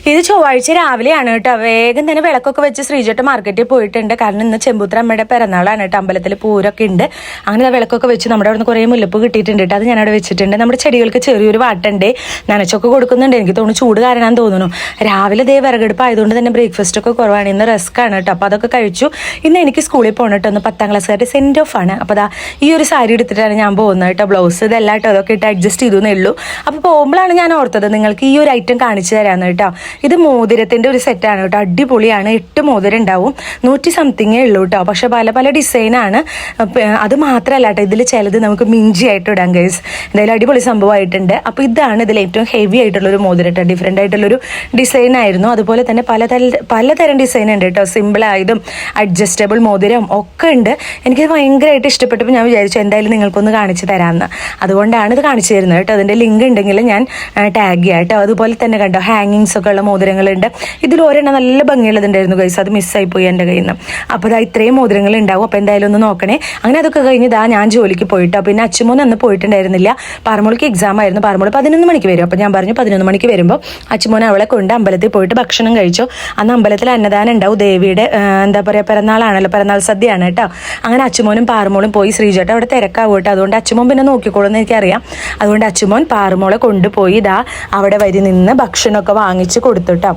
ഇത് ചൊവ്വാഴ്ച രാവിലെയാണ് കേട്ടോ. വേഗം തന്നെ വിളക്കൊക്കെ വെച്ച് ശ്രീജേട്ട മാർക്കറ്റിൽ പോയിട്ടുണ്ട്. കാരണം ഇന്ന് ചെമ്പൂത്ര അമ്മയുടെ പിറന്നാളാണ് കേട്ടോ. അമ്പലത്തിൽ പൂരൊക്കെ ഉണ്ട്. അങ്ങനെ വിളക്കൊക്കെ വെച്ച് നമ്മുടെ അവിടെ നിന്ന് കുറേ മുല്ലപ്പ് കിട്ടിയിട്ടുണ്ട് കേട്ടോ. അത് ഞാനവിടെ വെച്ചിട്ടുണ്ട്. നമ്മുടെ ചെടികൾക്ക് ചെറിയൊരു വാട്ടുണ്ട്, നനച്ചൊക്കെ കൊടുക്കുന്നുണ്ട്. എനിക്ക് തോന്നുന്നു ചൂട് കാരണം തോന്നുന്നു. രാവിലെ ദേ വിറകെടുപ്പ് ആയതുകൊണ്ട് തന്നെ ബ്രേക്ക്ഫാസ്റ്റ് ഒക്കെ കുറവാണ്. ഇന്ന് റസ്ക് ആണ് കേട്ടോ. അപ്പോൾ അതൊക്കെ കഴിച്ചു. ഇന്ന് എനിക്ക് സ്കൂളിൽ പോകണം കേട്ടോ. ഒന്ന് 10ാം ക്ലാസ്സുകാരുടെ സെൻഡ് ഓഫ് ആണ്. അപ്പോൾ അതാ ഈ ഒരു സാരി എടുത്തിട്ടാണ് ഞാൻ പോകുന്നത് കേട്ടോ. ബ്ലൗസ് ഇതെല്ലാം കേട്ടോ അതൊക്കെ ഇട്ട് അഡ്ജസ്റ്റ് ചെയ്തേ ഉള്ളൂ. അപ്പോൾ പോകുമ്പോഴാണ് ഞാൻ ഓർത്തത് നിങ്ങൾക്ക് ഈ ഒരു ഐറ്റം കാണിച്ചു തരാമെന്ന് കേട്ടോ. ഇത് മോതിരത്തിന്റെ ഒരു സെറ്റാണ് കേട്ടോ. അടിപൊളിയാണ്. 8 മോതിരം ഉണ്ടാവും. 100 സംതിങ്ങേ ഉള്ളൂ കേട്ടോ. പക്ഷെ പല പല ഡിസൈനാണ്. അത് മാത്രമല്ല കേട്ടോ, ഇതിൽ ചിലത് നമുക്ക് മിഞ്ചി ആയിട്ട് ഇടാം ഗൈസ്. എന്തായാലും അടിപൊളി സംഭവമായിട്ടുണ്ട്. അപ്പോൾ ഇതാണ് ഇതിൽ ഏറ്റവും ഹെവി ആയിട്ടുള്ളൊരു മോതിരം കേട്ടോ. ഡിഫറെൻ്റ് ആയിട്ടുള്ളൊരു ഡിസൈൻ ആയിരുന്നു. അതുപോലെ തന്നെ പലതരം ഡിസൈൻ ഉണ്ട് കേട്ടോ. സിമ്പിൾ ആയതും അഡ്ജസ്റ്റബിൾ മോതിരം ഒക്കെ ഉണ്ട്. എനിക്കത് ഭയങ്കരമായിട്ട് ഇഷ്ടപ്പെട്ടപ്പോൾ ഞാൻ വിചാരിച്ചു എന്തായാലും നിങ്ങൾക്കൊന്ന് കാണിച്ചു തരാമെന്ന്. അതുകൊണ്ടാണ് ഇത് കാണിച്ചു തരുന്നത് കേട്ടോ. അതിൻ്റെ ലിങ്ക് ഉണ്ടെങ്കിൽ ഞാൻ ടാഗ് ചെയ്യാം കേട്ടോ. അതുപോലെ തന്നെ കണ്ടോ ഹാങ്ങിങ്സ് ഒക്കെ ഉള്ള മോതിരങ്ങളുണ്ട്. ഇതിൽ ഒരെണ്ണം നല്ല ഭംഗിയുള്ളതുണ്ടായിരുന്നു ഗൈസ്. അത് മിസ്സായിപ്പോയി എൻ്റെ കയ്യിൽ നിന്ന്. അപ്പോൾ ഇതാ ഇത്രയും മോതിരങ്ങൾ ഉണ്ടാവും. അപ്പോൾ എന്തായാലും ഒന്ന് നോക്കണേ. അങ്ങനെ അതൊക്കെ കഴിഞ്ഞ് ഇതാ ഞാൻ ജോലിക്ക് പോയിട്ടോ. പിന്നെ അച്ചുമോൻ അന്ന് പോയിട്ടുണ്ടായിരുന്നില്ല. പാറമോൾക്ക് എക്സാം ആയിരുന്നു. പാറമോൾ 11 മണിക്ക് വരും. അപ്പോൾ ഞാൻ പറഞ്ഞു 11 മണിക്ക് വരുമ്പോൾ അച്ചുമോൻ അവളെ കൊണ്ട് അമ്പലത്തിൽ പോയിട്ട് ഭക്ഷണം കഴിച്ചു. അന്ന് അമ്പലത്തിൽ അന്നദാനം ഉണ്ടാവും. ദേവിയുടെ എന്താ പറയുക പിറന്നാളാണല്ലോ, പിറന്നാൾ സദ്യയാണ് കേട്ടോ. അങ്ങനെ അച്ചുമോനും പാറമോളും പോയി. ശ്രീജേട്ട അവിടെ തിരക്കാവും കേട്ടോ. അതുകൊണ്ട് അച്ചുമോൻ പിന്നെ നോക്കിക്കോളുമെന്ന് എനിക്കറിയാം. അതുകൊണ്ട് അച്ചുമോൻ പാറമോളെ കൊണ്ടുപോയി ഇതാ അവിടെ വരി നിന്ന് ഭക്ഷണമൊക്കെ വാങ്ങിച്ച് കൊടുത്തുട്ടോ.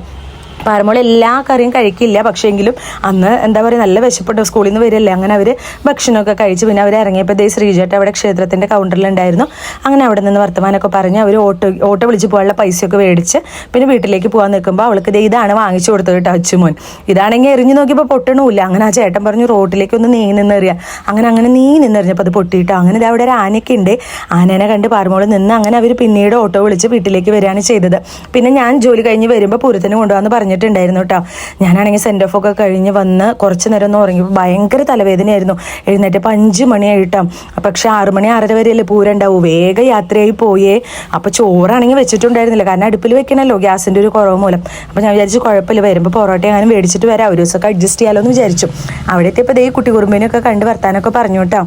പാറമോൾ എല്ലാ കറിയും കഴിക്കില്ല. പക്ഷേ എങ്കിലും അന്ന് എന്താ പറയുക നല്ല വിശപ്പെട്ടു. സ്കൂളിൽ നിന്ന് വരില്ലേ. അങ്ങനെ അവർ ഭക്ഷണമൊക്കെ കഴിച്ച് പിന്നെ അവർ ഇറങ്ങിയപ്പോൾ ദേ ശ്രീജേട്ട അവിടെ ക്ഷേത്രത്തിൻ്റെ കൗണ്ടറിലുണ്ടായിരുന്നു. അങ്ങനെ അവിടെ നിന്ന് വർത്തമാനമൊക്കെ പറഞ്ഞ് അവർ ഓട്ടോ വിളിച്ച് പോകാനുള്ള പൈസയൊക്കെ മേടിച്ച് പിന്നെ വീട്ടിലേക്ക് പോകാൻ നിൽക്കുമ്പോൾ അവൾക്ക് ഇതാണ് വാങ്ങിച്ചു കൊടുത്തത് കേട്ടോ അച്ചുമോൻ. ഇതാണെങ്കിൽ എറിഞ്ഞു നോക്കിയപ്പോൾ പൊട്ടണമില്ല. അങ്ങനെ ആ ചേട്ടൻ പറഞ്ഞു റോട്ടിലേക്ക് ഒന്ന് നീ നിന്നെറിയാം. അങ്ങനെ നീ നിന്നെറിഞ്ഞപ്പോൾ അത് പൊട്ടിയിട്ടോ. അങ്ങനെ ഇത് അവിടെ ഒരു ആനയൊക്കെ ഉണ്ട്. ആനേനെ കണ്ട് പാറമോൾ നിന്ന് അങ്ങനെ അവർ പിന്നീട് ഓട്ടോ വിളിച്ച് വീട്ടിലേക്ക് വരികയാണ് ചെയ്തത്. പിന്നെ ഞാൻ ജോലി കഴിഞ്ഞ് വരുമ്പോൾ പൂരത്തിന് കൊണ്ടുവന്ന് പറഞ്ഞിട്ടുണ്ടായിരുന്നു കേട്ടോ. ഞാനാണെങ്കിൽ സെൻഡ് ഓഫ് ഒക്കെ കഴിഞ്ഞ് വന്ന് കുറച്ച് നേരം ഒന്ന് ഉറങ്ങിയപ്പോൾ ഭയങ്കര തലവേദനയായിരുന്നു. എഴുന്നേറ്റപ്പോൾ 5 മണിയായിട്ടാം. പക്ഷെ 6 മണി 6:30 വരെയല്ലേ പൂരം ഉണ്ടാവും. വേഗം യാത്രയായി പോയേ. അപ്പോൾ ചോറാണെങ്കിൽ വെച്ചിട്ടുണ്ടായിരുന്നില്ല. കാരണം അടുപ്പിൽ വെക്കണമല്ലോ ഗ്യാസിൻ്റെ ഒരു കുറവ് മൂലം. അപ്പോൾ ഞാൻ വിചാരിച്ചു കുഴപ്പമില്ല, വരുമ്പോൾ പൊറോട്ട അങ്ങനെ മേടിച്ചിട്ട് വരാം, ഒരു ദിവസമൊക്കെ അഡ്ജസ്റ്റ് ചെയ്യാമല്ലോ എന്ന് വിചാരിച്ചു. അവിടെ എത്തിയപ്പോൾ ദേ കുട്ടി കുറുമ്പിനെയൊക്കെ കണ്ട് വർത്താനൊക്കെ പറഞ്ഞു കേട്ടോ.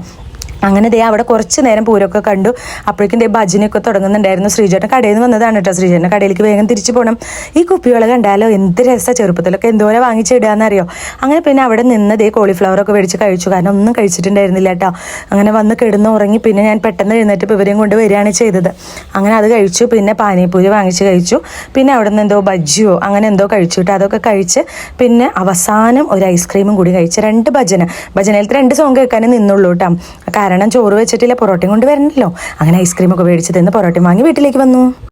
അങ്ങനെ ദേ അവിടെ കുറച്ച് നേരം പൂരമൊക്കെ കണ്ടു. അപ്പോഴേക്കും ദേ ഭജനയൊക്കെ തുടങ്ങുന്നുണ്ടായിരുന്നു. ശ്രീജേട്ടൻ കടയിൽ നിന്ന് വന്നതാണ് കേട്ടോ. ശ്രീജേട്ടൻ്റെ കടയിലേക്ക് വേഗം തിരിച്ചു പോകണം. ഈ കുപ്പികളെ കണ്ടാലോ എന്ത് രസമാണ്. ചെറുപ്പത്തിലൊക്കെ എന്തോരം വാങ്ങിച്ചിടുകയെന്നറിയോ. അങ്ങനെ പിന്നെ അവിടെ നിന്ന് ദേ കോളിഫ്ലവറൊക്കെ മേടിച്ച് കഴിച്ചു. കാരണം ഒന്നും കഴിച്ചിട്ടുണ്ടായിരുന്നില്ല കേട്ടോ. അങ്ങനെ വന്ന് കിടന്ന് ഉറങ്ങി. പിന്നെ ഞാൻ പെട്ടെന്ന് എഴുന്നേറ്റ് ഇവരെയും കൊണ്ട് വരികയാണ് ചെയ്തത്. അങ്ങനെ അത് കഴിച്ചു. പിന്നെ പാനിപ്പൂരി വാങ്ങിച്ച് കഴിച്ചു. പിന്നെ അവിടെ നിന്ന് എന്തോ ബജ്ജിയോ അങ്ങനെ എന്തോ കഴിച്ചു കേട്ടോ. അതൊക്കെ കഴിച്ച് പിന്നെ അവസാനം ഒരു ഐസ്ക്രീമും കൂടി കഴിച്ച് 2 ഭജനയിലത്തെ 2 സോങ് കേൾക്കാനേ നിന്നുള്ളൂ കേട്ടോ. കാരണം ചോറ് വെച്ചിട്ടില്ല, പൊറോട്ടയും കൊണ്ട് വരണമല്ലോ. അങ്ങനെ ഐസ്ക്രീമൊക്കെ മേടിച്ച് തിന്ന് പൊറോട്ടയും വാങ്ങി വീട്ടിലേക്ക് വന്നു.